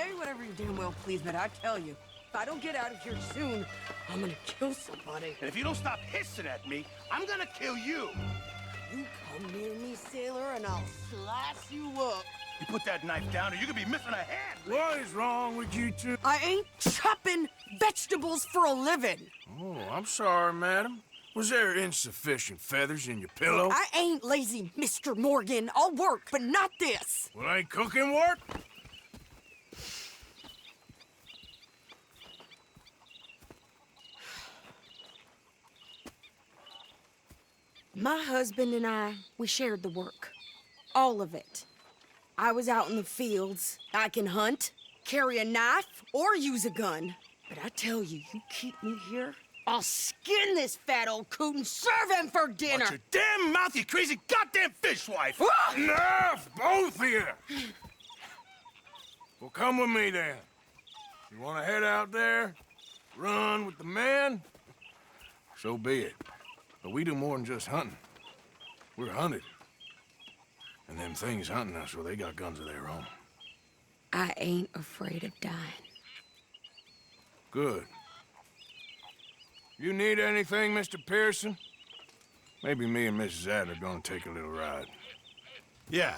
say whatever you damn well please, but I tell you, if I don't get out of here soon, I'm gonna kill somebody. And if you don't stop hissing at me, I'm gonna kill you. You come near me, sailor, and I'll slice you up. You put that knife down or you could be missing a hand. What is wrong with you two? I ain't chopping vegetables for a living. Oh, I'm sorry, madam. Was there insufficient feathers in your pillow? I ain't lazy, Mr. Morgan. I'll work, but not this. Well, ain't cooking work? My husband and I, we shared the work. All of it. I was out in the fields. I can hunt, carry a knife, or use a gun. But I tell you, you keep me here, I'll skin this fat old coot and serve him for dinner. Watch your damn mouth, you crazy goddamn fishwife! Enough, both of you! Well, come with me then. You want to head out there, run with the men? So be it. But we do more than just hunting. We're hunted. And them things hunting us, well, they got guns of their own. I ain't afraid of dying. Good. You need anything, Mr. Pearson? Maybe me and Mrs. Adler are gonna take a little ride. Yeah,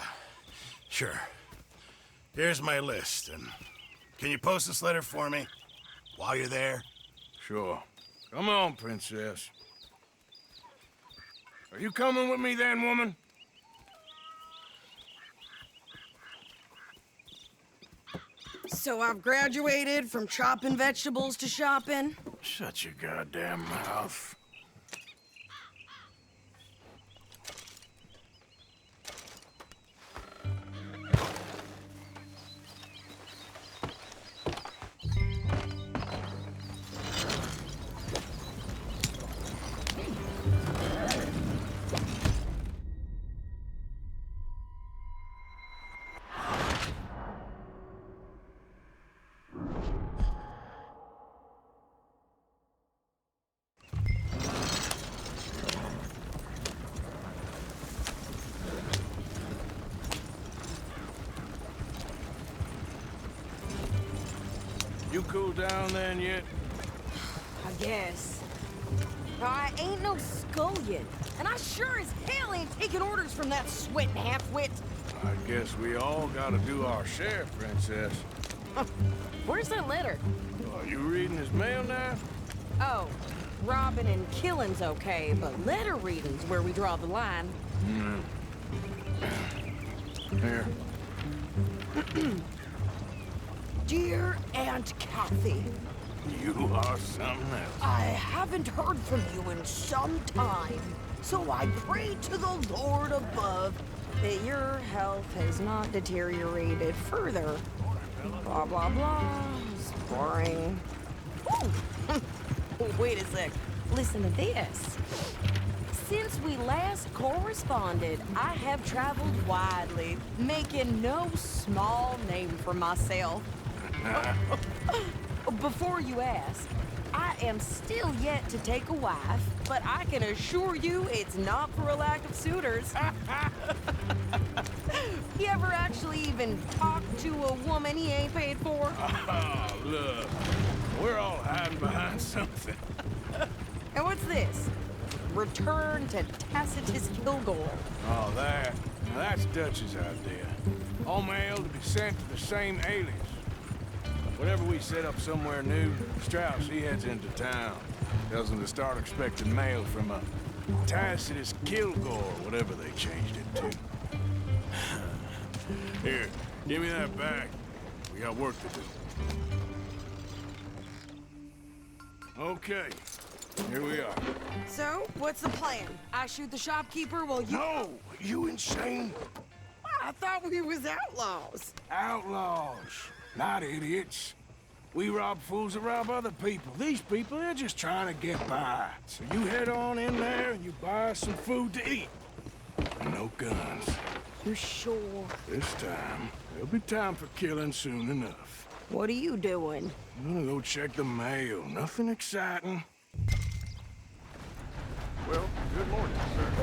sure. Here's my list, and can you post this letter for me while you're there? Sure. Come on, princess. Are you coming with me then, woman? So I've graduated from chopping vegetables to shopping. Shut your goddamn mouth. You cool down then yet? I guess. I ain't no scullion, and I sure as hell ain't taking orders from that sweating half-wit. I guess we all gotta do our share, princess. Where's that letter? Are you reading his mail now? Oh, robbing and killing's okay, but letter reading's where we draw the line. Here. Dear Aunt Kathy, You are something else. I haven't heard from you in some time, so I pray to the Lord above that your health has not deteriorated further. Blah, blah, blah. It's boring. Ooh. Wait a sec. Listen to this. Since we last corresponded, I have traveled widely, making no small name for myself. Before you ask, I am still yet to take a wife, but I can assure you it's not for a lack of suitors. You ever actually even talked to a woman he ain't paid for? Oh, look. We're all hiding behind something. And what's this? Return to Tacitus Kilgore. Oh, that. Now that's Dutch's idea. All mail to be sent to the same alias. Whenever we set up somewhere new, Strauss, he heads into town. Tells them to start expecting mail from a Tacitus Kilgore, whatever they changed it to. Here, give me that back. We got work to do. Okay, here we are. So, what's the plan? I shoot the shopkeeper while you... No! You insane? I thought we was outlaws. Outlaws, not idiots. We rob fools that rob other people. These people, they're just trying to get by. So you head on in there and you buy us some food to eat. And no guns. You sure? This time, there'll be time for killing soon enough. What are you doing? I'm gonna go check the mail. Nothing exciting. Well, good morning, sir.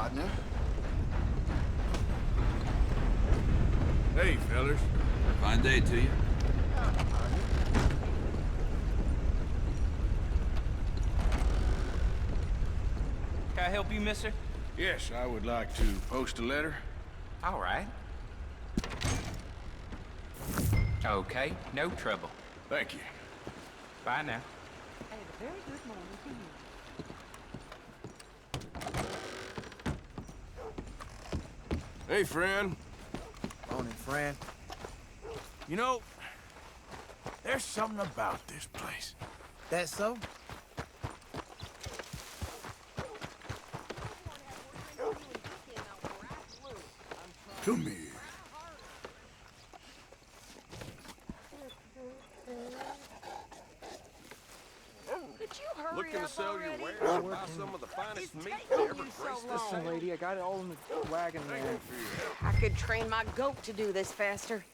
partner. Hey, fellas. Fine day to you. Can I help you, mister? Yes, I would like to post a letter. All right. Okay, no trouble. Thank you. Bye now. Hey, friend. Morning, friend. You know, there's something about this place. That so? Come here. Could you hurry Looking to up sell your already? wares or buy some of the finest It's meat taking to ever you so grace this long. city? Lady, I got it all in the wagon there. I could train my goat to do this faster.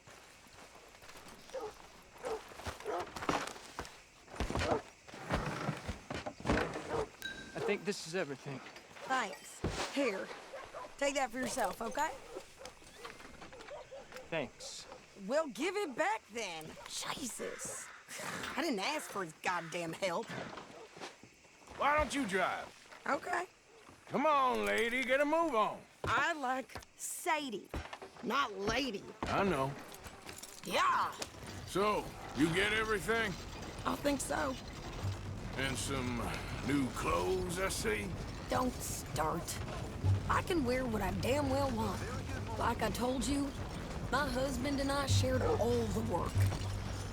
I think this is everything. Thanks. Here, take that for yourself, okay? Thanks. Well, give it back then. Jesus. I didn't ask for his goddamn help. Why don't you drive? Okay. Come on, lady, get a move on. I like Sadie, not lady. I know. Yeah, So, you get everything? I think so. And some new clothes, I see? Don't start. I can wear what I damn well want. Like I told you, my husband and I shared all the work.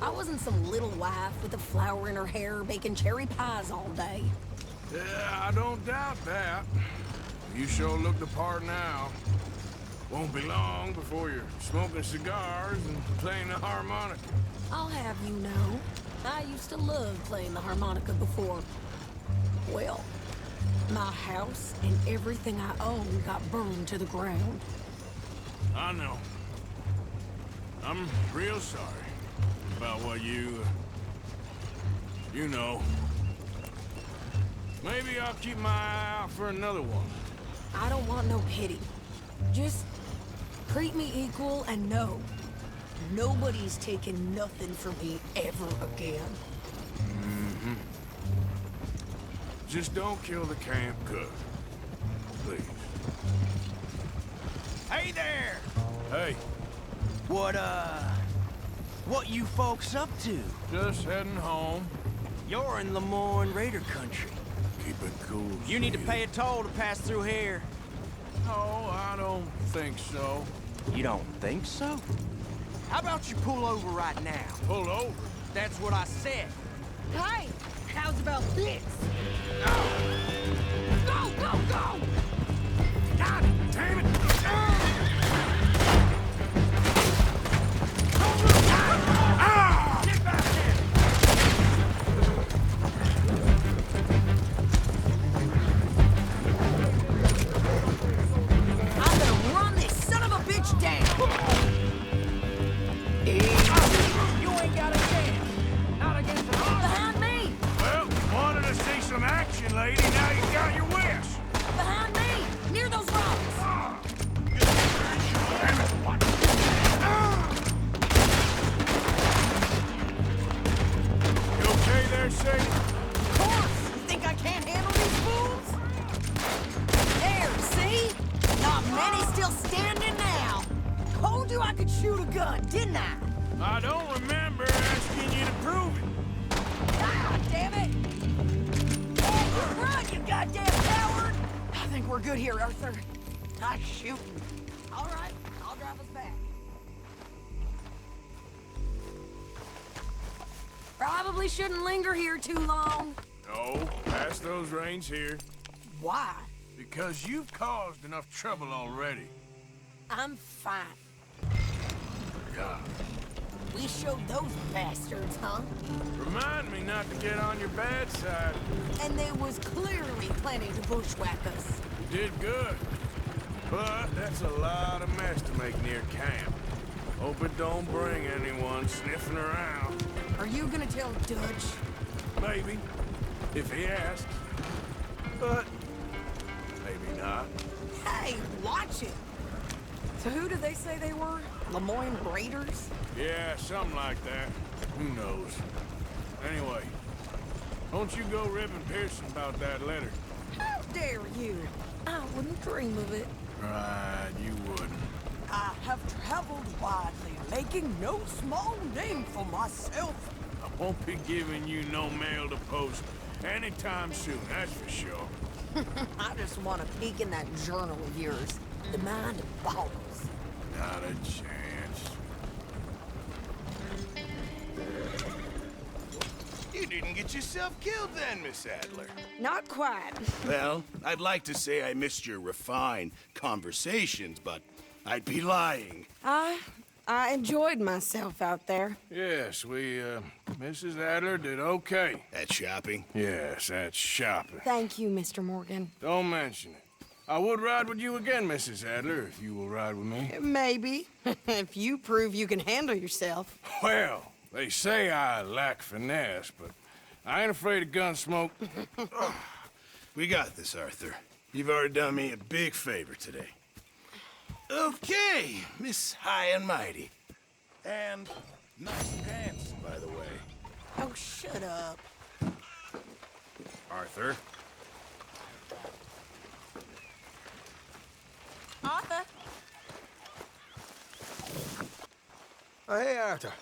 I wasn't some little wife with a flower in her hair baking cherry pies all day. Yeah, I don't doubt that. You sure look the part now. Won't be long before you're smoking cigars and playing the harmonica. I'll have you know, I used to love playing the harmonica before. Well, my house and everything I own got burned to the ground. I know. I'm real sorry about what you know. Maybe I'll keep my eye out for another one. I don't want no pity. Just treat me equal and know nobody's taking nothing from me ever again. Just don't kill the camp cook. Please. Hey there! Hey, What you folks up to? just heading home. You're in Lemoyne Raider country. Keep it cool. You need to sweetie. pay a toll to pass through here. No, I don't think so. You don't think so? How about you pull over right now? Pull over. That's what I said. Hey, how's about this? Go, go, go! God damn it! Get back there! I'm gonna run this son of a bitch down! You ain't got a chance. Not against the law. Behind me! Well, wanted to see some action, lady. Now you got your wish. Behind me! Near those rocks! Damn it! What? You okay there, Sadie? Of course! You think I can't handle these fools? There, see? Not many still standing now. Told you I could shoot a gun, didn't I? I don't remember asking you to prove it. Ah, damn it! Hey, run, you goddamn coward! I think we're good here, Arthur. Nice shooting. All right, I'll drive us back. Probably shouldn't linger here too long. No, pass those reins here. Why? Because you've caused enough trouble already. I'm fine. God. We showed those bastards, huh? Remind me not to get on your bad side. And they was clearly planning to bushwhack us. You did good. But that's a lot of mess to make near camp. Hope it don't bring anyone sniffing around. Are you gonna tell Dutch? Maybe, if he asks. But maybe mean, huh? Hey, watch it. So who did they say they were? Lemoyne Raiders? Yeah, something like that. Who knows? Anyway, don't you go ribbing Pearson about that letter. How dare you? I wouldn't dream of it. Right, you wouldn't. I have traveled widely, making no small name for myself. I won't be giving you no mail to post anytime soon, that's for sure. I just want to peek in that journal of yours. The mind boggles. Not a chance. You didn't get yourself killed then, Miss Adler. Not quite. Well, I'd like to say I missed your refined conversations, but I'd be lying. I enjoyed myself out there. Yes, Mrs. Adler did okay. At shopping? Yes, that's shopping. Thank you, Mr. Morgan. Don't mention it. I would ride with you again, Mrs. Adler, if you will ride with me. Maybe. If you prove you can handle yourself. Well, they say I lack finesse, but I ain't afraid of gun smoke. We got this, Arthur. You've already done me a big favor today. Okay, Miss High and Mighty. And nice pants, by the way. Oh, shut up. Arthur. Arthur? Oh, hey, Arthur.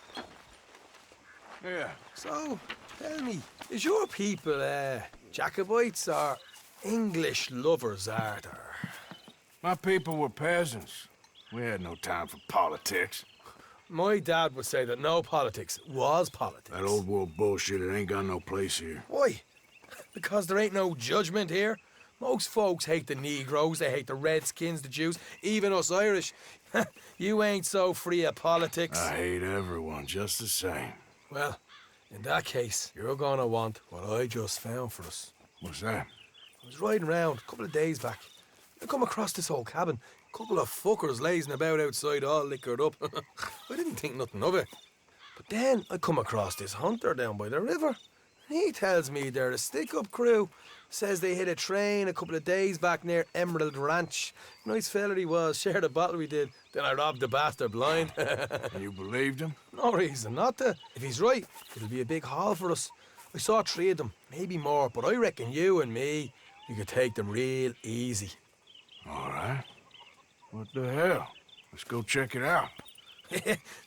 Yeah. So, tell me, is your people, Jacobites or English lovers, Arthur? My people were peasants. We had no time for politics. My dad would say that no politics was politics. That old world bullshit, it ain't got no place here. Why? Because there ain't no judgment here. Most folks hate the Negroes, they hate the Redskins, the Jews, even us Irish. You ain't so free of politics. I hate everyone just the same. Well, in that case, you're gonna want what I just found for us. What's that? I was riding around a couple of days back. I come across this old cabin. A couple of fuckers lazing about outside all liquored up. I didn't think nothing of it. But then I come across this hunter down by the river. He tells me they're a stick-up crew. Says they hit a train a couple of days back near Emerald Ranch. Nice fella he was, shared a bottle we did. Then I robbed the bastard blind. You believed him? No reason not to. If he's right, it'll be a big haul for us. I saw 3 of them, maybe more, but I reckon you and me, we could take them real easy. All right. What the hell? Let's go check it out.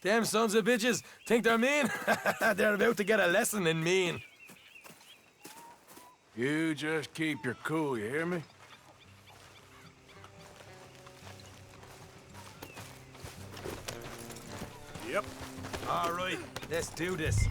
Them sons of bitches think they're mean. They're about to get a lesson in mean. You just keep your cool, you hear me? Yep. All right, let's do this.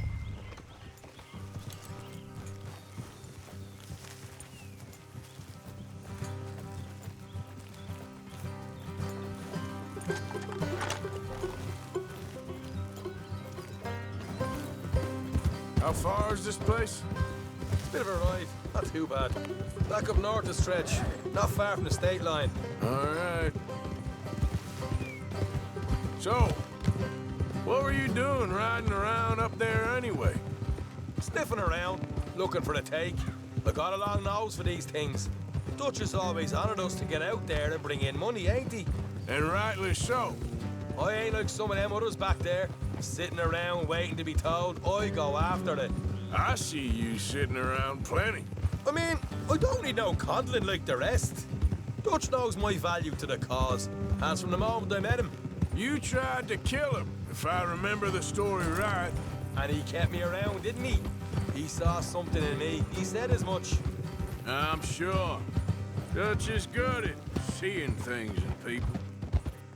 How far is this place? Bit of a ride, not too bad. Back up north a stretch, not far from the state line. All right. So, what were you doing riding around up there anyway? Sniffing around, looking for the take. I got a long nose for these things. Dutch has always honoured us to get out there and bring in money, ain't he? And rightly so. I ain't like some of them others back there, sitting around waiting to be told. I go after it. I see you sitting around plenty. I mean, I don't need no coddling like the rest. Dutch knows my value to the cause, as from the moment I met him. You tried to kill him, if I remember the story right. And he kept me around, didn't he? He saw something in me. He said as much. I'm sure. Dutch is good at seeing things in people.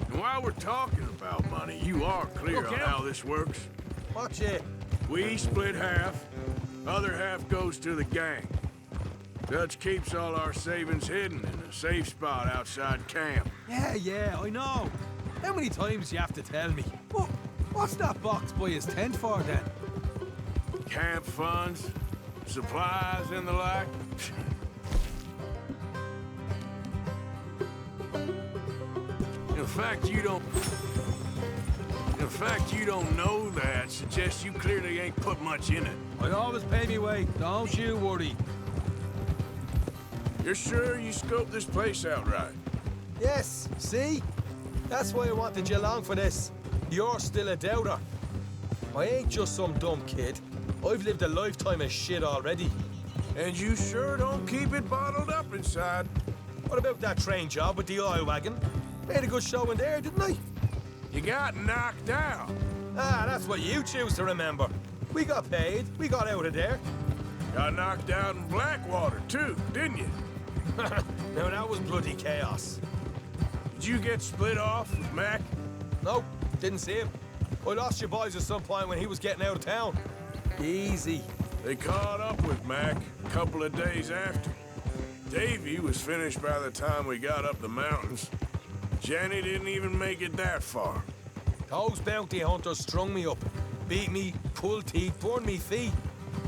And while we're talking about money, you are clear Look on out. how this works. Watch it. We split half, other half goes to the gang. Dutch keeps all our savings hidden in a safe spot outside camp. Yeah, I know. How many times you have to tell me? What's that box by his tent for then? Camp funds, supplies, and the like. In fact, you don't know that suggests you clearly ain't put much in it. I always pay me way. Don't you worry. You're sure you scoped this place out right? Yes, see? That's why I wanted you along for this. You're still a doubter. I ain't just some dumb kid. I've lived a lifetime of shit already. And you sure don't keep it bottled up inside. What about that train job with the oil wagon? Made a good show in there, didn't I? You got knocked out. Ah, that's what you choose to remember. We got paid. We got out of there. Got knocked out in Blackwater, too, didn't you? Now, that was bloody chaos. Did you get split off with Mac? No, didn't see him. I lost your boys at some point when he was getting out of town. Easy. They caught up with Mac a couple of days after. Davy was finished by the time we got up the mountains. Jenny didn't even make it that far. Those bounty hunters strung me up. Beat me, pulled teeth, burned me feet.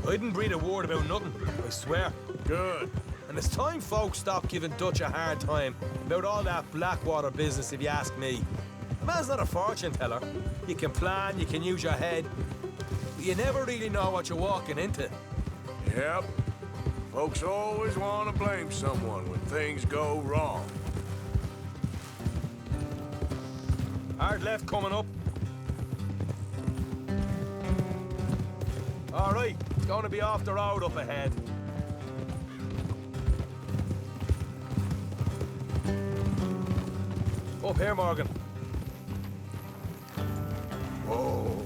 I didn't breathe a word about nothing, I swear. Good. And it's time folks stop giving Dutch a hard time about all that Blackwater business, if you ask me. A man's not a fortune teller. You can plan, you can use your head, but you never really know what you're walking into. Yep. Folks always want to blame someone when things go wrong. Hard left coming up. All right, it's going to be off the road up ahead. Up here, Morgan. Whoa.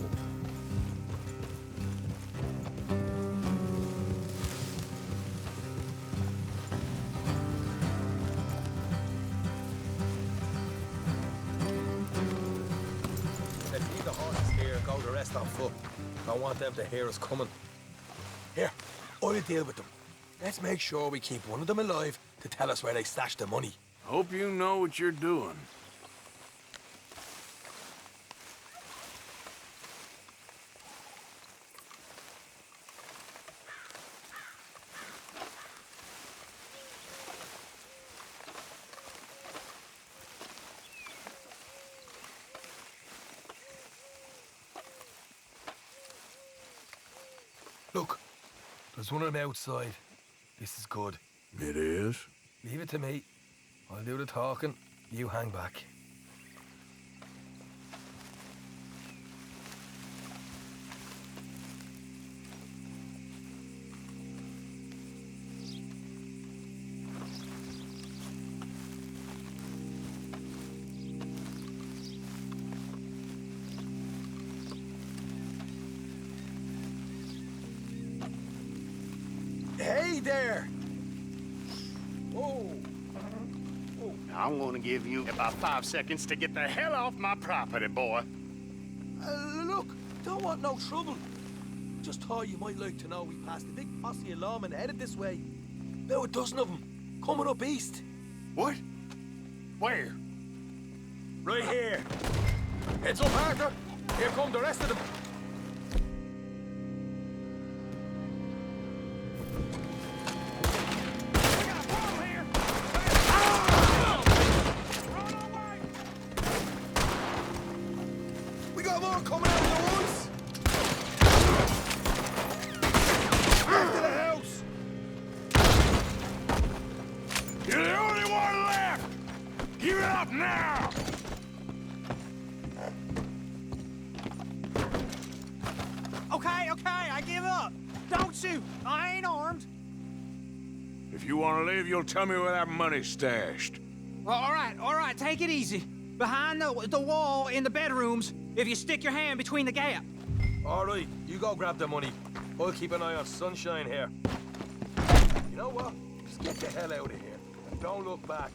Let's leave the horses here, go the rest on foot. Don't want them to hear us coming. Here, I'll deal with them. Let's make sure we keep one of them alive to tell us where they stashed the money. Hope you know what you're doing. Look, there's one of them outside. This is good. It is? Leave it to me. I'll do the talking. You hang back. Hey there! Whoa! I'm gonna give you about 5 seconds to get the hell off my property, boy. Look, don't want no trouble. Just thought you might like to know we passed a big posse of lawmen headed this way. About a dozen of them, coming up east. What? Where? Right here. Heads up, Arthur. Here come the rest of them. We got more coming out of the woods. Back to the house. You're the only one left! Give it up now! Okay, I give up. Don't shoot. I ain't armed. If you want to leave, you'll tell me where that money's stashed. All right, take it easy. Behind the wall in the bedrooms, if you stick your hand between the gap. All right, you go grab the money. I'll keep an eye on Sunshine here. You know what? Just get the hell out of here. And don't look back.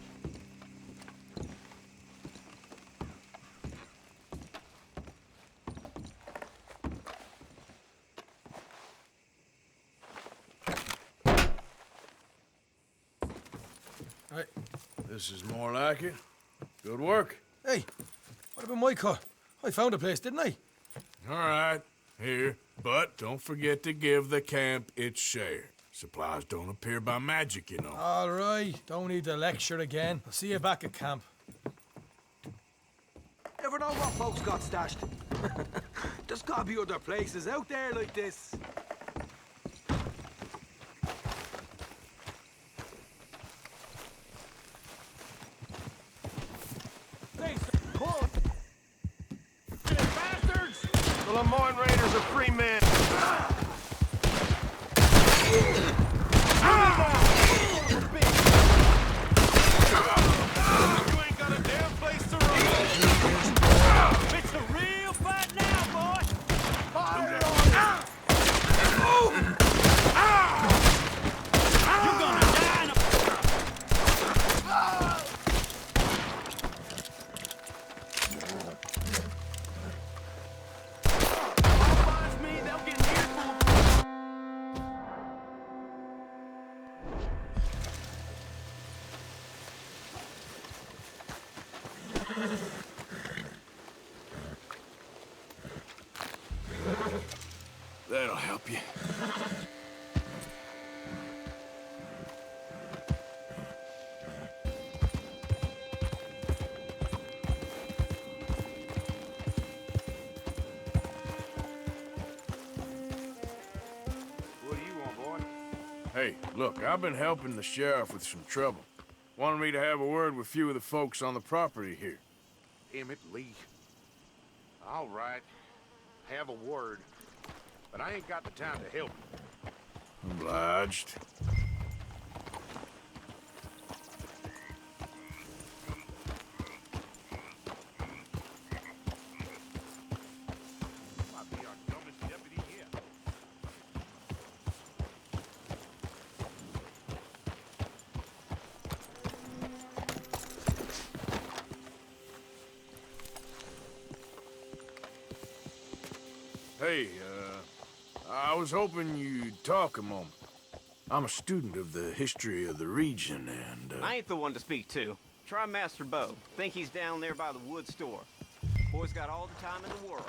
Right. This is more like it. Good work. Hey, what about my car? I found a place, didn't I? All right, here. But don't forget to give the camp its share. Supplies don't appear by magic, you know. All right, don't need to lecture again. I'll see you back at camp. Never know what folks got stashed. There's gotta be other places out there like this. Lemoyne Raiders are free men. You ain't got a damn place to run. It's a real fight now, boy! Fire on! You're gonna die in a... Finds me, they'll get an earful. That'll help you. What do you want, boy? Hey, look, I've been helping the sheriff with some trouble. Wanted me to have a word with a few of the folks on the property here. Emmett Lee. All right. Have a word. But I ain't got the time to help. Obliged. Might be our dumbest deputy yet. Hey, I was hoping you'd talk a moment. I'm a student of the history of the region, and, I ain't the one to speak to. Try Master Bo. Think he's down there by the wood store. Boy's got all the time in the world.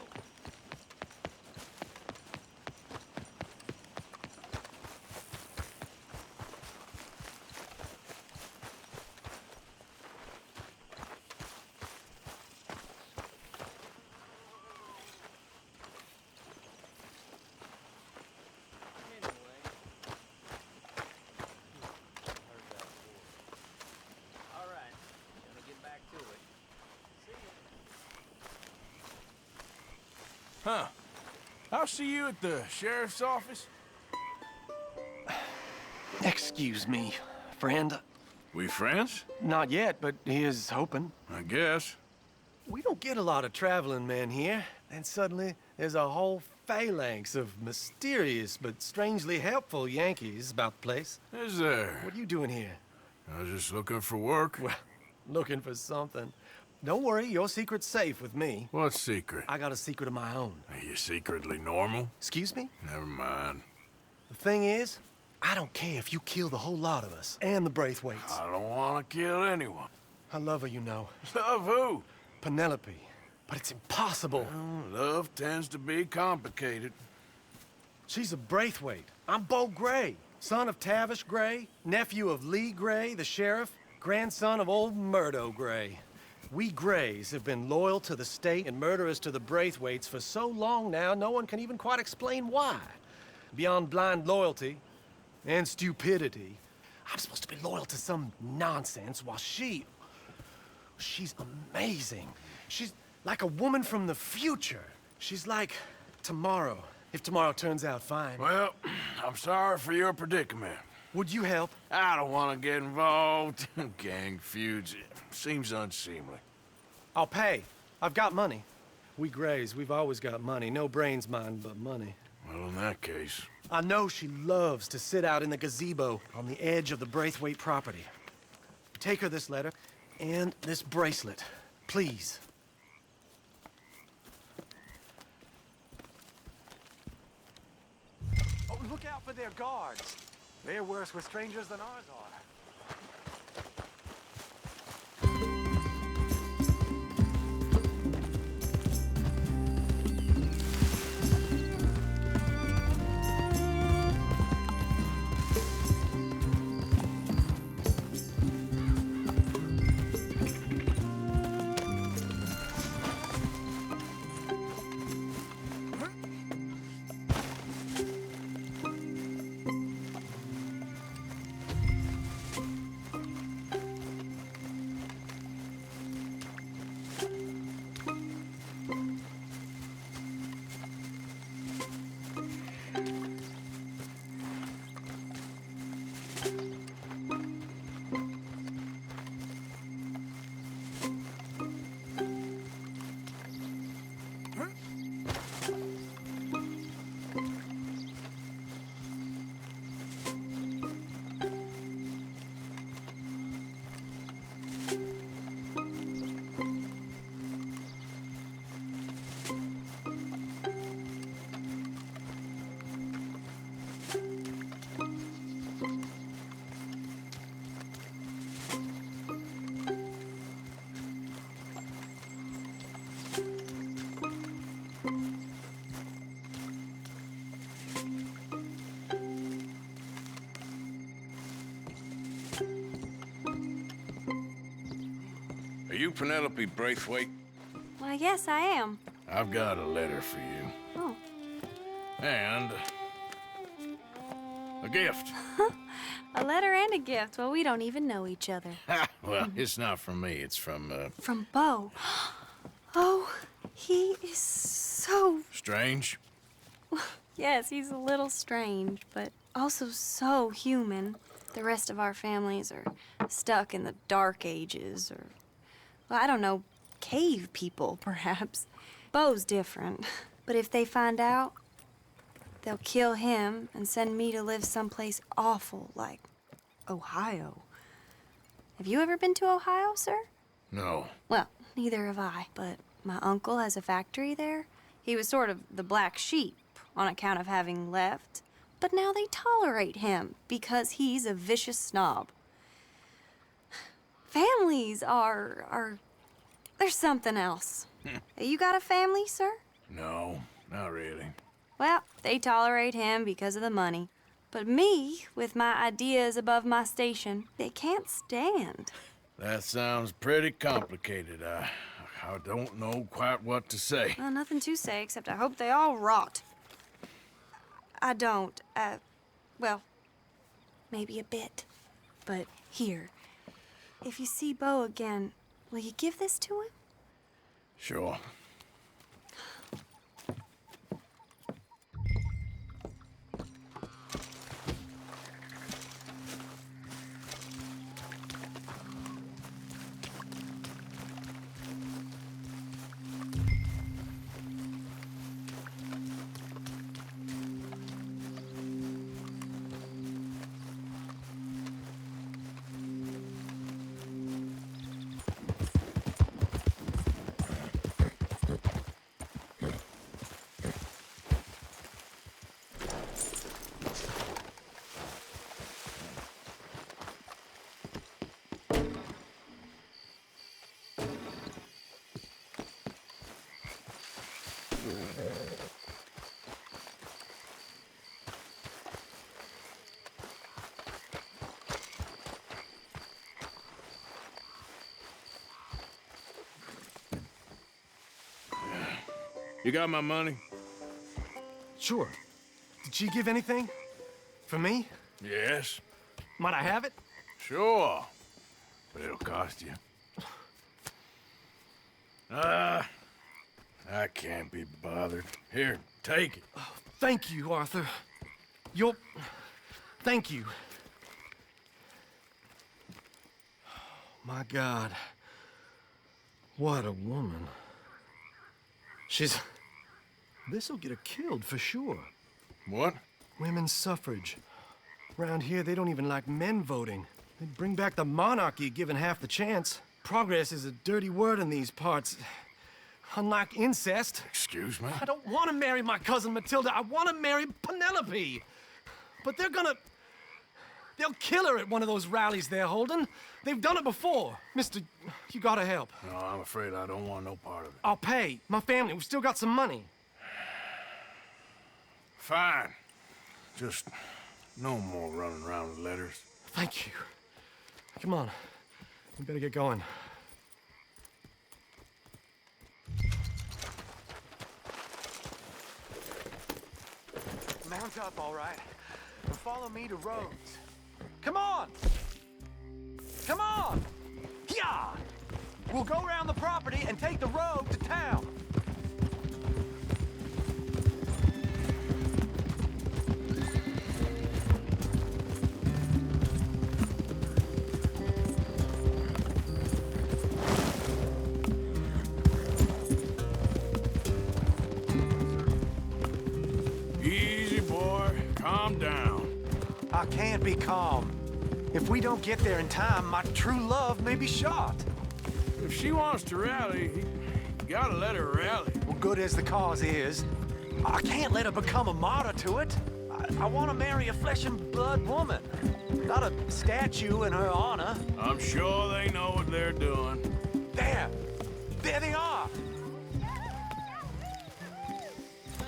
All right, gonna get back to it. See ya. Huh. I'll see you at the sheriff's office. Excuse me, friend. We friends? Not yet, but here's hoping. I guess. We don't get a lot of traveling men here, and suddenly there's a whole phalanx of mysterious but strangely helpful Yankees about the place. Is there? What are you doing here? I was just looking for work. Well, looking for something. Don't worry, your secret's safe with me. What secret? I got a secret of my own. Are you secretly normal? Excuse me? Never mind. The thing is, I don't care if you kill the whole lot of us, and the Braithwaites. I don't want to kill anyone. I love her, you know. Love who? Penelope. But it's impossible. Well, love tends to be complicated. She's a Braithwaite. I'm Bo Gray, son of Tavish Gray, nephew of Lee Gray, the sheriff, grandson of old Murdo Gray. We Grays have been loyal to the state and murderers to the Braithwaites for so long now, no one can even quite explain why. Beyond blind loyalty and stupidity, I'm supposed to be loyal to some nonsense while she's amazing. She's like a woman from the future. She's like tomorrow, if tomorrow turns out fine. Well, I'm sorry for your predicament. Would you help? I don't want to get involved. Gang feuds. Seems unseemly. I'll pay. I've got money. We Grays, we've always got money. No brains, mind, but money. Well, in that case... I know she loves to sit out in the gazebo on the edge of the Braithwaite property. Take her this letter and this bracelet, please. Oh, look out for their guards. They're worse with strangers than ours are. Penelope Braithwaite? Why, yes, I am. I've got a letter for you. Oh. And a gift. A letter and a gift. Well, we don't even know each other. Well, it's not from me. It's from, From Beau. Oh, he is so... Strange? Yes, he's a little strange, but also so human. The rest of our families are stuck in the Dark Ages, or, well, I don't know, cave people, perhaps. Beau's different. But if they find out, they'll kill him and send me to live someplace awful like Ohio. Have you ever been to Ohio, sir? No. Well, neither have I, but my uncle has a factory there. He was sort of the black sheep on account of having left, but now they tolerate him because he's a vicious snob. Families are there's something else. You got a family, sir? No, not really. Well, they tolerate him because of the money. But me, with my ideas above my station, they can't stand. That sounds pretty complicated. I don't know quite what to say. Well, nothing to say, except I hope they all rot. I don't, well, maybe a bit. But here, if you see Beau again, will you give this to him? Sure. You got my money? Sure. Did she give anything? For me? Yes. Might I have it? Sure. But it'll cost you. I can't be bothered. Here, take it. Oh, thank you, Arthur. Thank you. My God. What a woman. This'll get her killed for sure. What? Women's suffrage. Around here, they don't even like men voting. They'd bring back the monarchy given half the chance. Progress is a dirty word in these parts. Unlike incest. Excuse me? I don't want to marry my cousin Matilda. I want to marry Penelope. But they'll kill her at one of those rallies they're holding. They've done it before. Mister, you gotta help. No, I'm afraid I don't want no part of it. I'll pay. My family, we've still got some money. Fine. Just no more running around with letters. Thank you. Come on. We better get going. Mount up, all right. And follow me to Rhodes. Come on! Come on! Yeah! We'll go around the property and take the road to town. Easy, boy. Calm down. I can't be calm. If we don't get there in time, my true love may be shot. If she wants to rally, you gotta let her rally. Well, good as the cause is, I can't let her become a martyr to it. I want to marry a flesh and blood woman, not a statue in her honor. I'm sure they know what they're doing. There they are.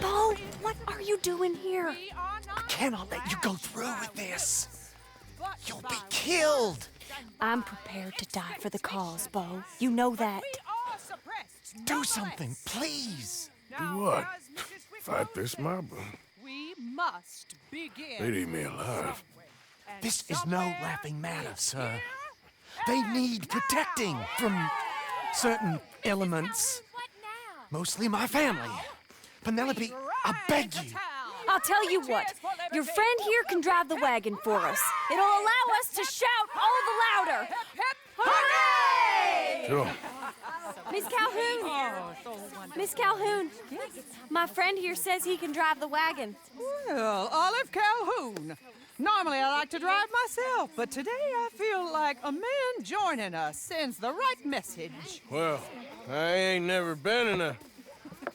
Beau, what are you doing here? I cannot let you go through with this. You'll be killed. I'm prepared to die for the cause, Bo. You know that. Do something, please. Do what? Fight this mob? We must begin. They'd eat me alive. This is no laughing matter, sir. They need protecting from certain elements. Mostly my family. Penelope, I beg you. I'll tell you what. Your friend here can drive the wagon for us. It'll allow us to shout all the louder. Hooray! Sure. Miss Calhoun! Miss Calhoun, my friend here says he can drive the wagon. Well, Olive Calhoun. Normally I like to drive myself, but today I feel like a man joining us sends the right message. Well, I ain't never been in a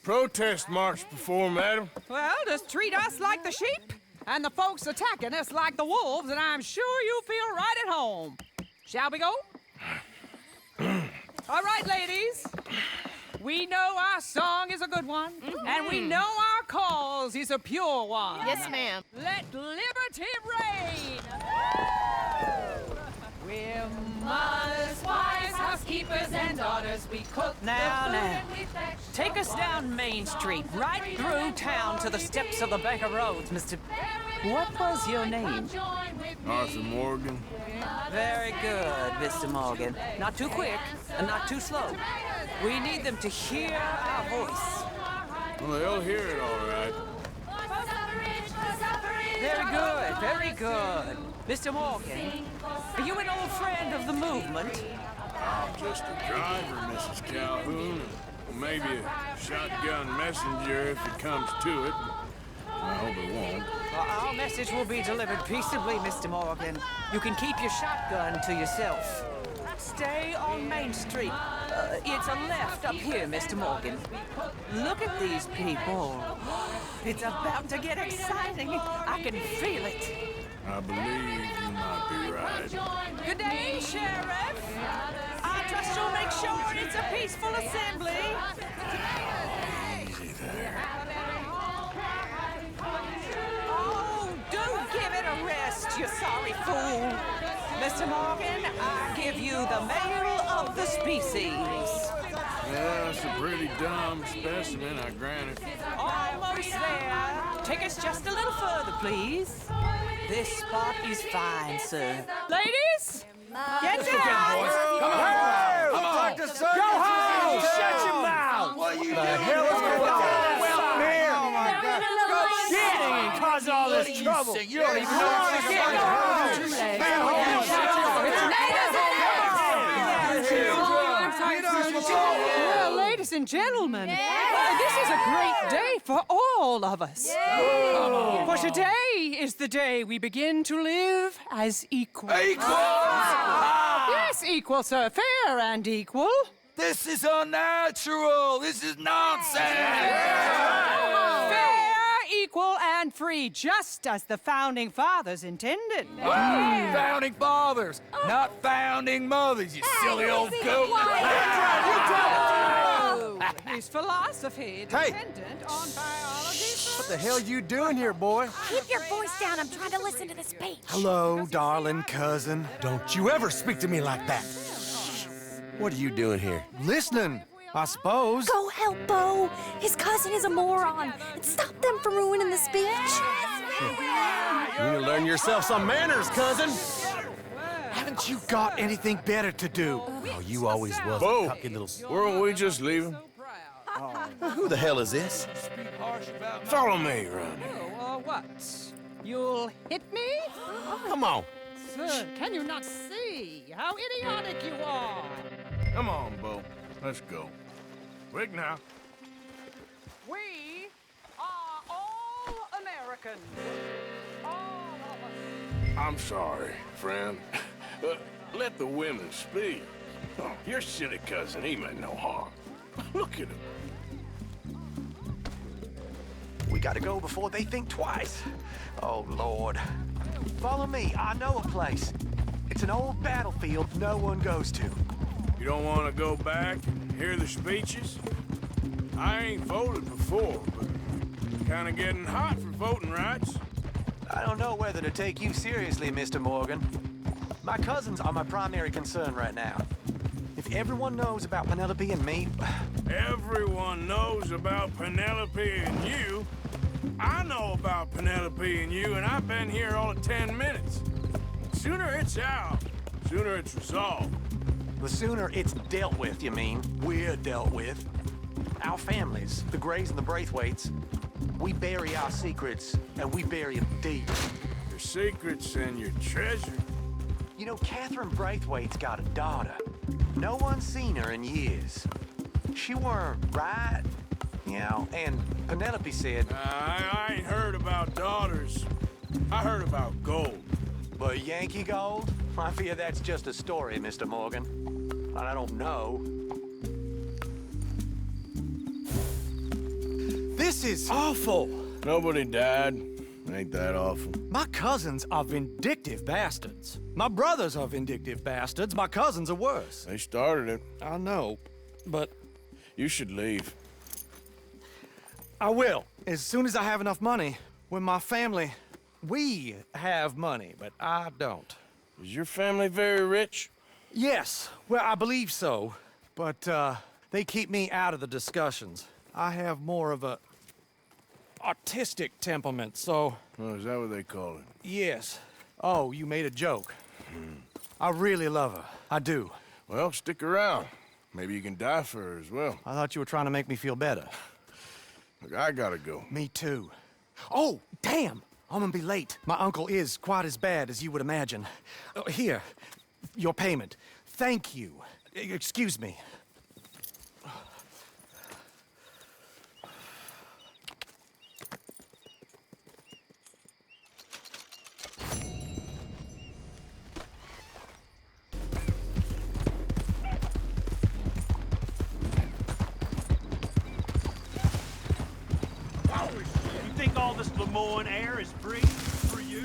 protest march before, madam. Well, just treat us like the sheep, and the folks attacking us like the wolves, and I'm sure you'll feel right at home. Shall we go? All right, ladies. We know our song is a good one, and we know our cause is a pure one. Yes, ma'am. Let liberty reign! We're mothers, wives, housekeepers, and daughters. We cook Now. Take us down Main Street, right through town to the steps of the Bank of Roads, Mr. What was your name? Arthur Morgan. Very good, Mr. Morgan. Not too quick and not too slow. We need them to hear our voice. Well, they'll hear it all right. Very good, very good. Mr. Morgan, are you an old friend of the movement? I'm just a driver, Mrs. Calhoun. Maybe a shotgun messenger if it comes to it. I hope it won't. Well, our message will be delivered peaceably, Mr. Morgan. You can keep your shotgun to yourself. Stay on Main Street. It's a left up here, Mr. Morgan. Look at these people. It's about to get exciting. I can feel it. I believe you might be right. Good day, Sheriff. I trust you'll make sure it's a peaceful assembly. Easy there. Oh, do give it a rest, you sorry fool. Mr. Morgan, I give you the male of the species. Yeah, it's a pretty dumb specimen, I grant it. Almost there. Take us just a little further, please. This spot is fine, sir. Ladies, get down! Come on! Go home! Shut your mouth! What are you doing? The hell is going on? Well, here! Oh, my God. Go shit and cause all this trouble. You don't even know what's going on. Well, ladies and gentlemen, this is a great day for all of us. For today is the day we begin to live as equals. Yes, equal, sir. Fair and equal. This is unnatural. This is nonsense. Fair, equal, and free, just as the Founding Fathers intended. Founding fathers, not founding mothers, you silly old goat. His philosophy dependent on biology. What the hell you doing here, boy? Keep your voice down. I'm trying to listen to the speech. Hello, darling cousin. Don't you ever speak to me like that. What are you doing here? Listening, I suppose. Go help Bo. His cousin is a moron. And stop them from ruining the speech. You need to learn yourself some manners, cousin. Haven't you got anything better to do? Oh, you always was Bo, a cocky little... weren't we just leaving? Who the hell is this? Follow me, Ronnie. What? You'll hit me? Come on. Sir, can you not see how idiotic you are? Come on, Bo. Let's go. Quick now. We are all Americans. All of us. I'm sorry, friend. Let the women speak. Oh, your silly cousin, he meant no harm. Look at him. We gotta go before they think twice. Oh, Lord. Follow me. I know a place. It's an old battlefield no one goes to. You don't want to go back and hear the speeches? I ain't voted before, but kind of getting hot for voting rights. I don't know whether to take you seriously, Mr. Morgan. My cousins are my primary concern right now. If everyone knows about Penelope and me... Everyone knows about Penelope and you. I know about Penelope and you, and I've been here all of 10 minutes. Sooner it's out, sooner it's resolved. The sooner it's dealt with, you mean? We're dealt with. Our families, the Grays and the Braithwaites, we bury our secrets, and we bury them deep. Your secrets and your treasure. You know, Catherine Braithwaite's got a daughter. No one's seen her in years. She weren't right, you know, and Penelope said... I ain't heard about daughters. I heard about gold. But Yankee gold? I fear that's just a story, Mr. Morgan. I don't know. This is awful. Nobody died. Ain't that awful? My cousins are vindictive bastards. My brothers are vindictive bastards. My cousins are worse. They started it. I know, but... You should leave. I will, as soon as I have enough money. When my family... We have money, but I don't. Is your family very rich? Yes, well, I believe so. But, they keep me out of the discussions. I have more of a... artistic temperament, so... Oh, is that what they call it? Yes. Oh, you made a joke. I really love her. I do. Well, stick around. Maybe you can die for her as well. I thought you were trying to make me feel better. Look, I gotta go. Me too. Oh, damn! I'm gonna be late. My uncle is quite as bad as you would imagine. Here, your payment. Thank you. Excuse me. You think all this Lemoyne air is free for you?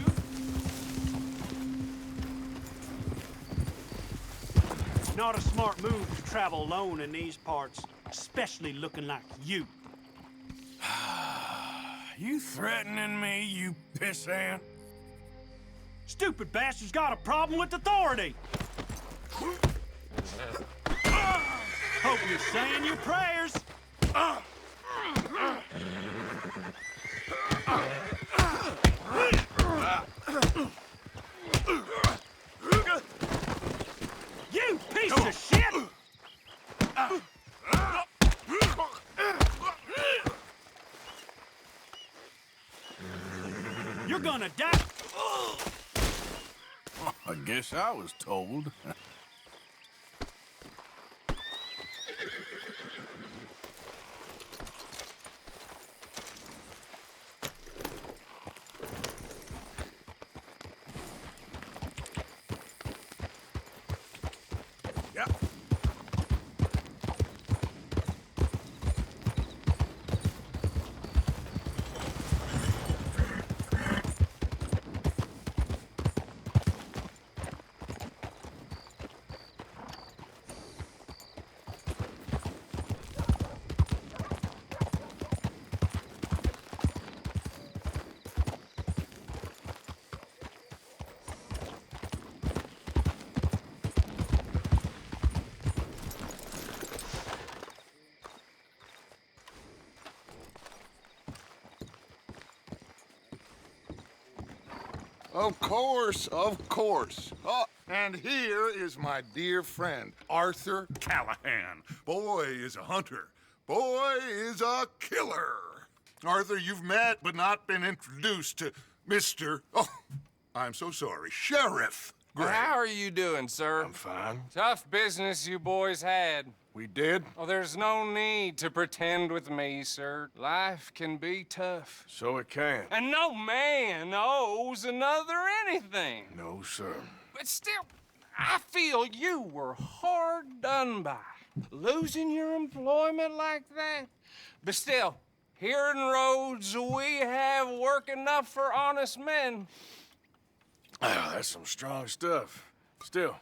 Not a smart move to travel alone in these parts, especially looking like you. You threatening me, you pissant? Stupid bastard's got a problem with authority. Hope you're saying your prayers. You piece of shit! You're gonna die. I guess I was told. Of course, of course. Oh, and here is my dear friend, Arthur Callahan. Boy is a hunter. Boy is a killer. Arthur, you've met but not been introduced to Mr. Oh, I'm so sorry, Sheriff Gray. How are you doing, sir? I'm fine. Tough business you boys had. We did? Oh, there's no need to pretend with me, sir. Life can be tough. So it can. And no man owes another anything. No, sir. But still, I feel you were hard done by. Losing your employment like that. But still, here in Rhodes, we have work enough for honest men. Ah, that's some strong stuff. Still,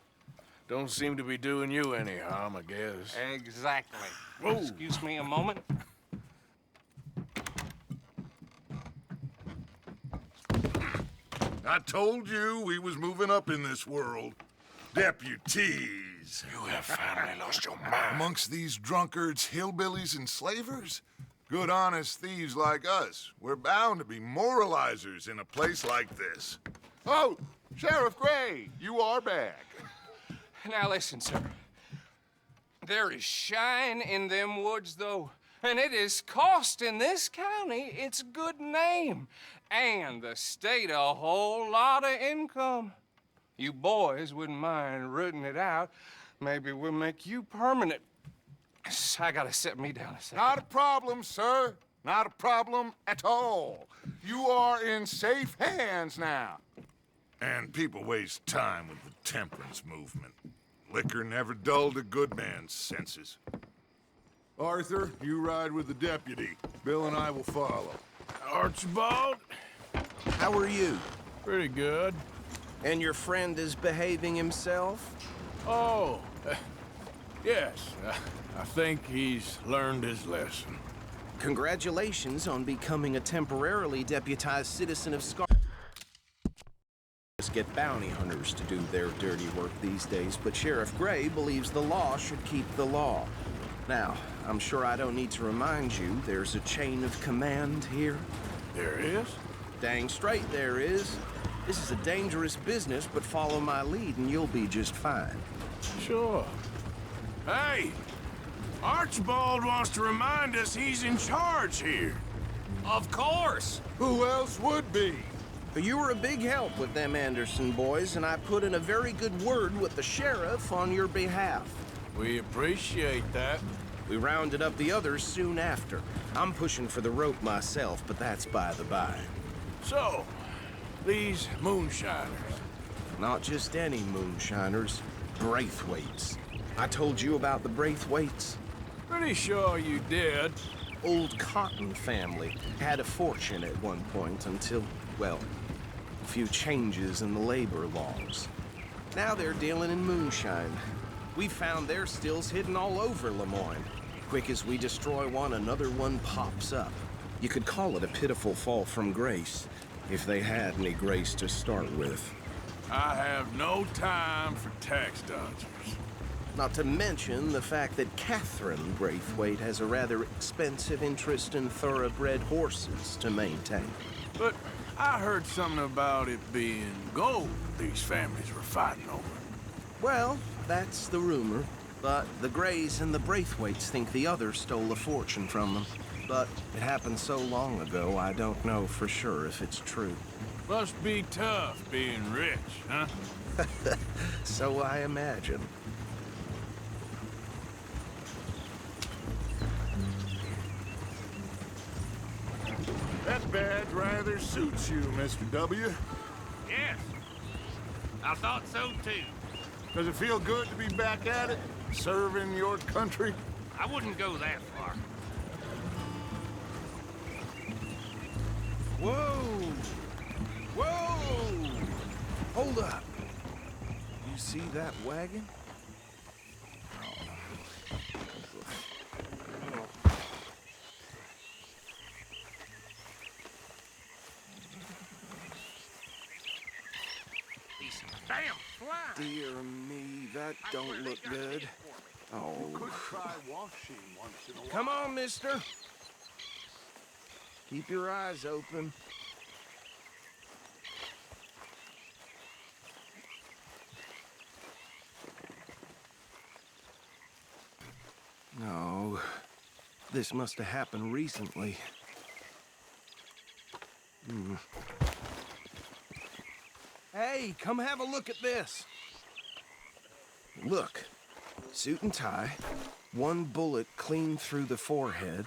don't seem to be doing you any harm, I guess. Exactly. Whoa. Excuse me a moment. I told you we was moving up in this world. Deputies. You have finally lost your mind. Amongst these drunkards, hillbillies, and slavers? Good, honest thieves like us. We're bound to be moralizers in a place like this. Oh, Sheriff Gray, you are back. Now listen, sir. There is shine in them woods, though, and it is costing this county its good name and the state a whole lot of income. You boys wouldn't mind rooting it out. Maybe we'll make you permanent. I gotta set me down a second. Not a problem, sir. Not a problem at all. You are in safe hands now. And people waste time with the temperance movement. Liquor never dulled a good man's senses. Arthur, you ride with the deputy. Bill and I will follow. Archibald? How are you? Pretty good. And your friend is behaving himself? Oh, yes. I think he's learned his lesson. Congratulations on becoming a temporarily deputized citizen of Scar. Get bounty hunters to do their dirty work these days, but Sheriff Gray believes the law should keep the law. Now, I'm sure I don't need to remind you there's a chain of command here. There is? Dang straight there is. This is a dangerous business, but follow my lead and you'll be just fine. Sure. Hey! Archibald wants to remind us he's in charge here. Of course! Who else would be? But you were a big help with them Anderson boys, and I put in a very good word with the sheriff on your behalf. We appreciate that. We rounded up the others soon after. I'm pushing for the rope myself, but that's by the by. So, these moonshiners. Not just any moonshiners, Braithwaites. I told you about the Braithwaites? Pretty sure you did. Old Cotton family had a fortune at one point until, well, a few changes in the labor laws. Now they're dealing in moonshine. We found their stills hidden all over Lemoyne. Quick as we destroy one, another one pops up. You could call it a pitiful fall from grace, if they had any grace to start with. I have no time for tax dodgers. Not to mention the fact that Catherine Braithwaite has a rather expensive interest in thoroughbred horses to maintain. But I heard something about it being gold these families were fighting over. Well, that's the rumor. But the Grays and the Braithwaites think the others stole a fortune from them. But it happened so long ago, I don't know for sure if it's true. Must be tough being rich, huh? So I imagine. That badge rather suits you, Mr. W. Yes. I thought so, too. Does it feel good to be back at it, serving your country? I wouldn't go that far. Whoa! Whoa! Hold up. You see that wagon? Damn fly! Dear me, that don't look good. Oh. Try washing once in a while. Come on, mister. Keep your eyes open. No. This must have happened recently. Hey, come have a look at this. Look. Suit and tie. One bullet clean through the forehead.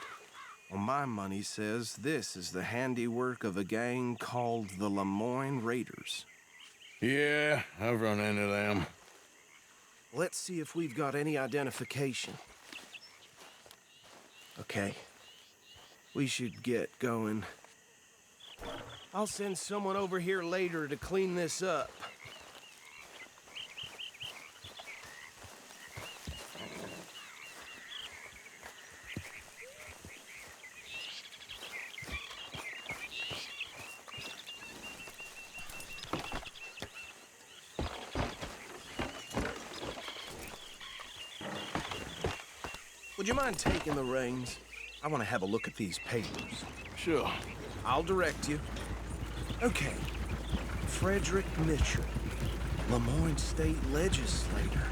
Well, my money says this is the handiwork of a gang called the Lemoyne Raiders. Yeah, I've run into them. Let's see if we've got any identification. Okay. We should get going. I'll send someone over here later to clean this up. would you mind taking the reins? I want to have a look at these papers. Sure. I'll direct you. Okay. Frederick Mitchell, Lemoyne State Legislator.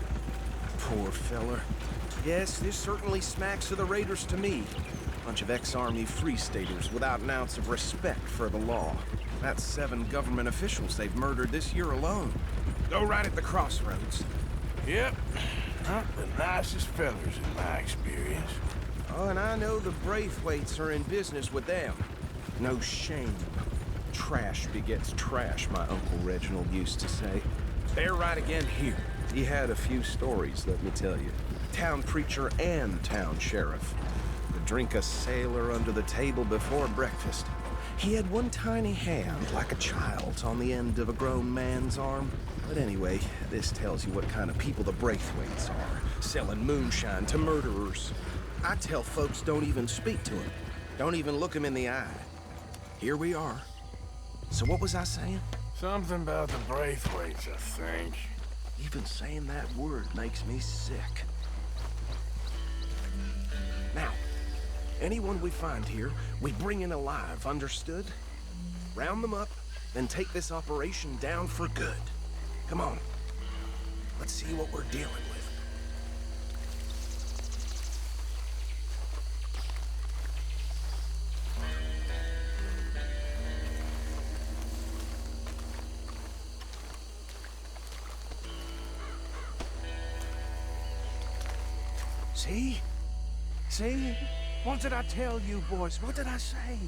Poor feller. Yes, this certainly smacks of the Raiders to me. Bunch of ex-Army Free Staters without an ounce of respect for the law. That's 7 government officials they've murdered this year alone. Go right at the crossroads. Yep. Not the nicest fellers in my experience. Oh, and I know the Braithwaites are in business with them. No shame. Trash begets trash, my Uncle Reginald used to say. They're right again here. He had a few stories, let me tell you. Town preacher and town sheriff. Would drink a sailor under the table before breakfast. He had one tiny hand, like a child's, on the end of a grown man's arm. But anyway, this tells you what kind of people the Braithwaites are. Selling moonshine to murderers. I tell folks don't even speak to him. Don't even look him in the eye. Here we are. So what was I saying? Something about the Braithwaites, I think. Even saying that word makes me sick. Now, anyone we find here, we bring in alive, understood? Round them up, then take this operation down for good. Come on. Let's see what we're dealing with. See? See? What did I tell you, boys? What did I say?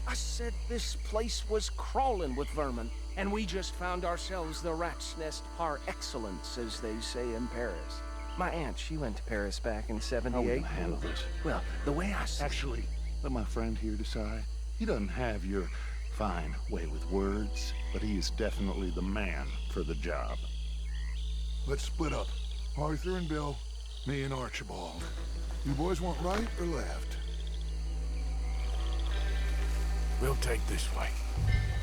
I said this place was crawling with vermin, and we just found ourselves the rat's nest par excellence, as they say in Paris. My aunt, she went to Paris back in '78. How are we gonna handle this? Well, the way I see... Actually, let my friend here decide. He doesn't have your fine way with words, but he is definitely the man for the job. Let's split up. Arthur and Bill, me and Archibald. You boys want right or left? We'll take this way.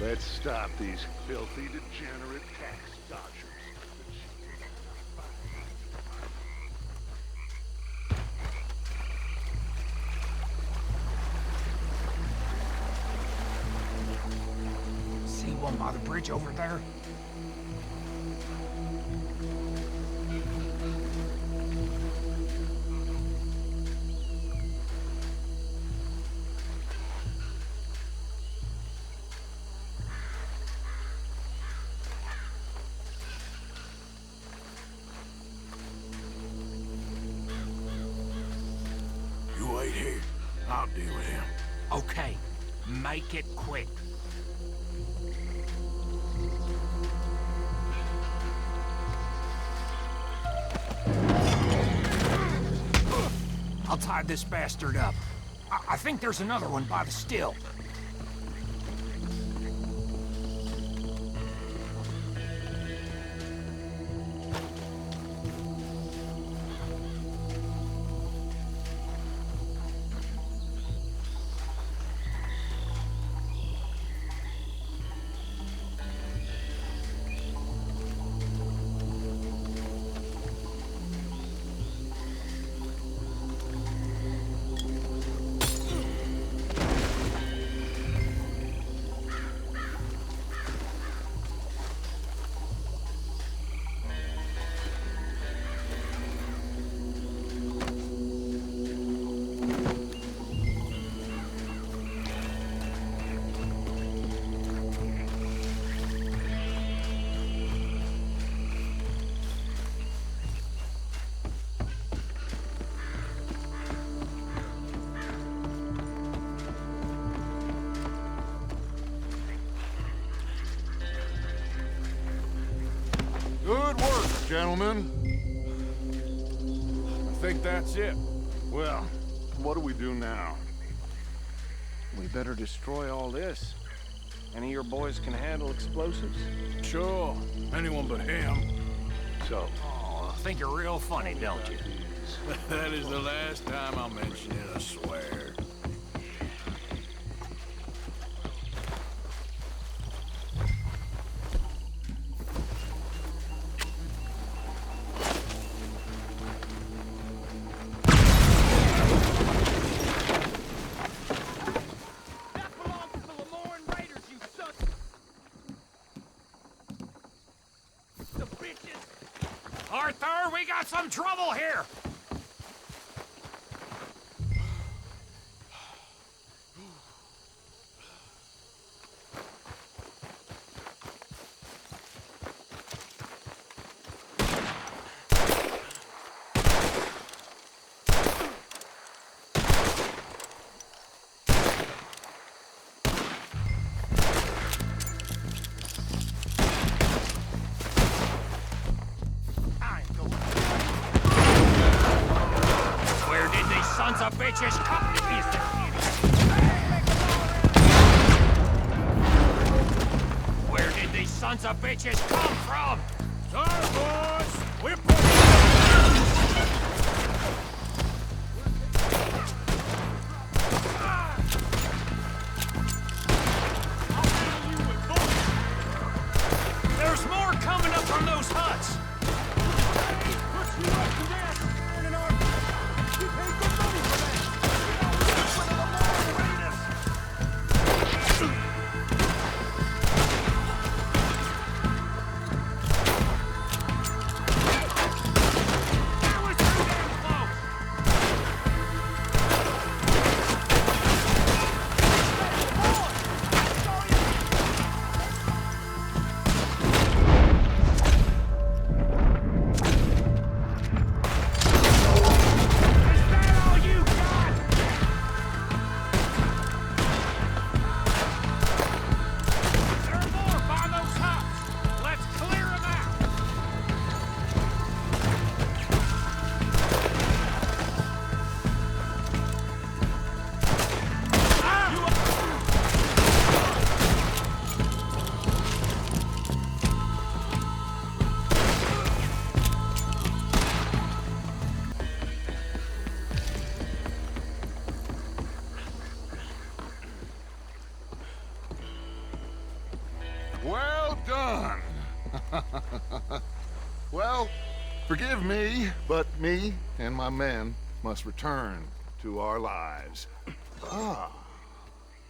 Let's stop these filthy, degenerate tax dodgers. See one by the bridge over there? Wait here. I'll deal with him. Okay, make it quick. I'll tie this bastard up. I think there's another one by the still. Good work, gentlemen. I think that's it. Well, what do we do now? We better destroy all this. Any of your boys can handle explosives? Sure. Anyone but him. So, Oh, I think you're real funny, don't you? That is the last time I'll mention it, I swear. got some trouble here! Sons of bitches, come to me! Where did these sons of bitches come from? Sorry, boys. We're There's more coming up from those huts. Well done. Well, forgive me, but me and my men must return to our lives. Ah,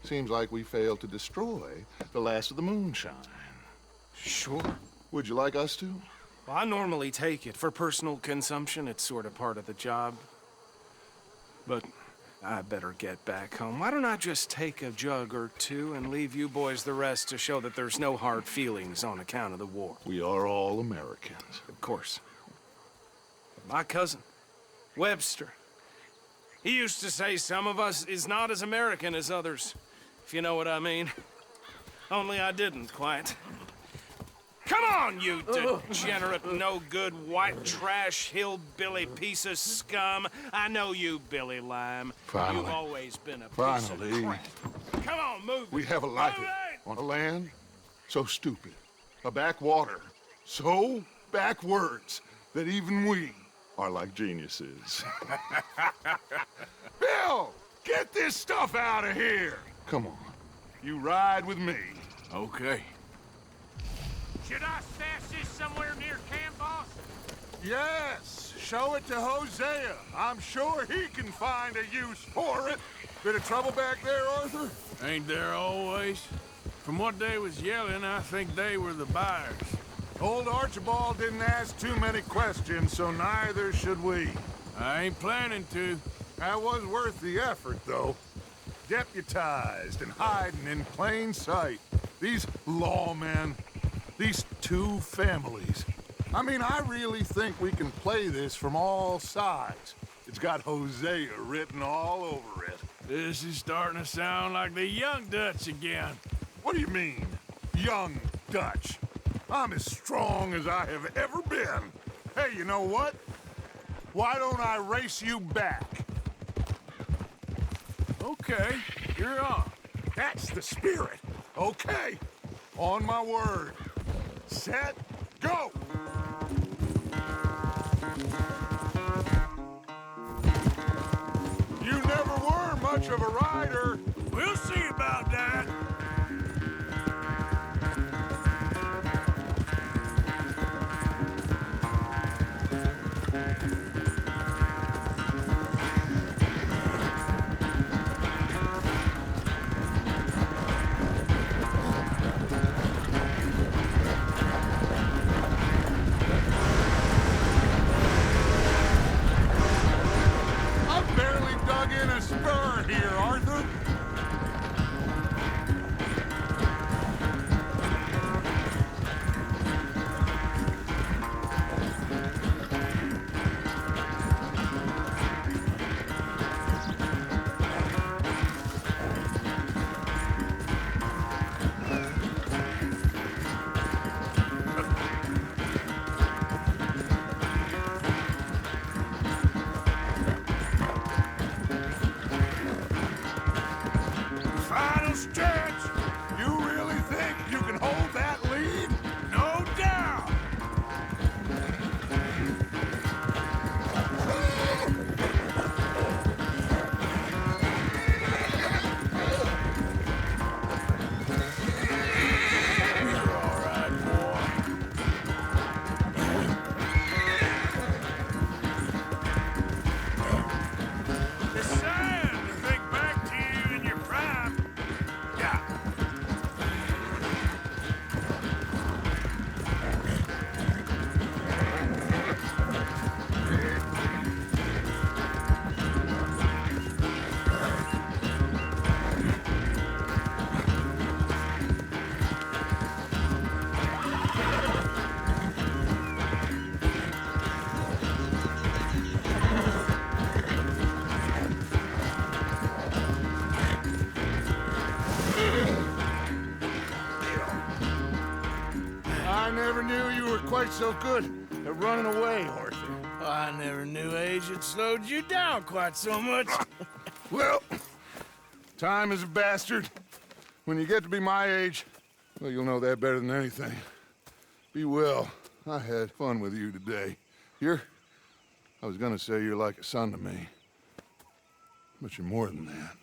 seems like we failed to destroy the last of the moonshine. Sure. Would you like us to? Well, I normally take it. For personal consumption, it's sort of part of the job. But I better get back home. Why don't I just take a jug or two and leave you boys the rest to show that there's no hard feelings on account of the war? We are all Americans. Of course. My cousin, Webster, he used to say some of us is not as American as others, if you know what I mean. Only I didn't quite. Come on, you degenerate, no-good, white trash, hillbilly piece of scum. I know you, Billy Lime. Finally. You've always been a piece of Finally. crap. Come on, move. We have a life on a land so stupid, a backwater so backwards that even we are like geniuses. Bill, get this stuff out of here. Come on, you ride with me. Okay. Should I stash this somewhere near camp, boss? Yes, show it to Hosea. I'm sure he can find a use for it. Bit of trouble back there, Arthur? Ain't there always? From what they was yelling, I think they were the buyers. Old Archibald didn't ask too many questions, so neither should we. I ain't planning to. That was worth the effort, though. Deputized and hiding in plain sight. These lawmen, these two families. I mean, I really think we can play this from all sides. It's got Hosea written all over it. This is starting to sound like the Young Dutch again. What do you mean, Young Dutch? I'm as strong as I have ever been. Hey, you know what? Why don't I race you back? Okay, you're on. That's the spirit. Okay, on my word. Set, go! You never were much of a rider. We'll see about that. quite so good at running away, Arthur. I never knew age had slowed you down quite so much. Well, time is a bastard. When you get to be my age, well, you'll know that better than anything. Be well. I had fun with you today. I was gonna say you're like a son to me, but you're more than that.